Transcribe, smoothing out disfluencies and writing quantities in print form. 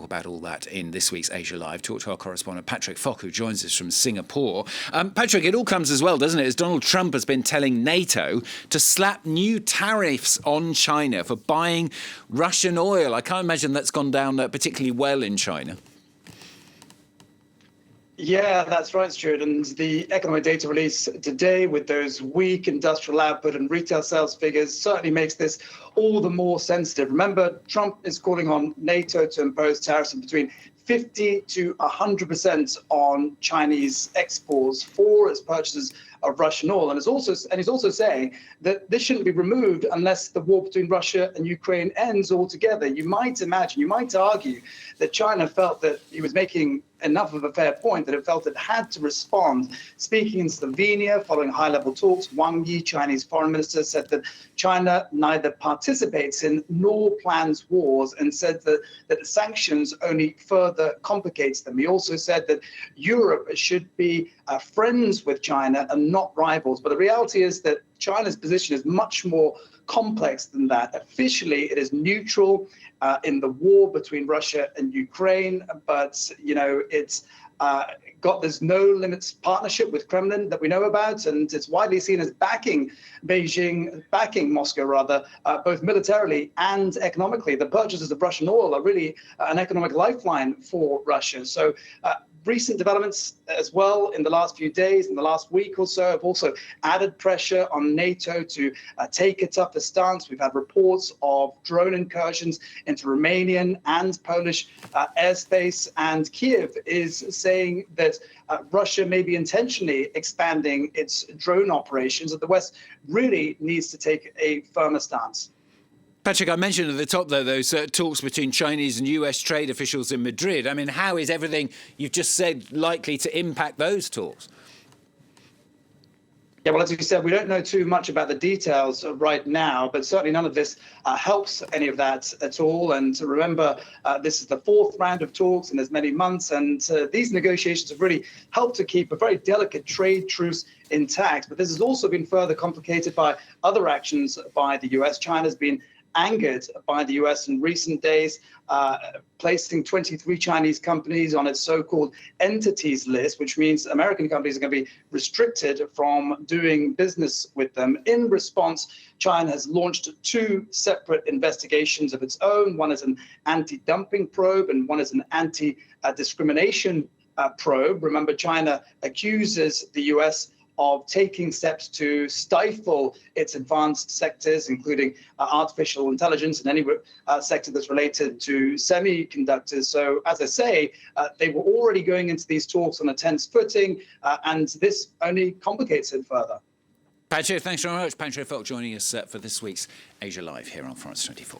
about all that in this week's Asia Live. Talk to our correspondent Patrick Fock, who joins us from Singapore. Patrick, it all comes as well, doesn't it, as Donald Trump has been telling NATO to slap new tariffs on China for buying Russian oil. I can't imagine that's gone down particularly well in China. Yeah, that's right, Stuart. And the economic data release today with those weak industrial output and retail sales figures certainly makes this all the more sensitive. Remember, Trump is calling on NATO to impose tariffs of between 50 to 100% on Chinese exports for its purchases of Russian oil. And he's also saying that this shouldn't be removed unless the war between Russia and Ukraine ends altogether. You might argue that China felt that he was making enough of a fair point, that it felt it had to respond. Speaking in Slovenia following high-level talks, Wang Yi, Chinese foreign minister, said that China neither participates in nor plans wars, and said that the sanctions only further complicates them. He also said that Europe should be friends with China and not rivals. But the reality is that China's position is much more complex than that. Officially, it is neutral in the war between Russia and Ukraine, but it's there's no limits partnership with Kremlin that we know about, and it's widely seen as backing Moscow rather, both militarily and economically. The purchases of Russian oil are really an economic lifeline for Russia. So recent developments as well in the last few days, in the last week or so, have also added pressure on NATO to take a tougher stance. We've had reports of drone incursions into Romanian and Polish airspace, and Kiev is saying that Russia may be intentionally expanding its drone operations, that the West really needs to take a firmer stance. Patrick, I mentioned at the top, though, those talks between Chinese and US trade officials in Madrid. I mean, how is everything you've just said likely to impact those talks? Yeah, well, as you said, we don't know too much about the details right now, but certainly none of this helps any of that at all. And to remember, this is the fourth round of talks in as many months, and these negotiations have really helped to keep a very delicate trade truce intact. But this has also been further complicated by other actions by the US. China's been angered by the US in recent days, placing 23 Chinese companies on its so-called entities list, which means American companies are going to be restricted from doing business with them. In response, China has launched two separate investigations of its own. One is an anti-dumping probe and one is an anti-discrimination probe. Remember, China accuses the US of taking steps to stifle its advanced sectors, including artificial intelligence and any sector that's related to semiconductors. So, as I say, they were already going into these talks on a tense footing, and this only complicates it further. Patrick, thanks very much. Patrick Fock joining us for this week's Asia Live here on France 24.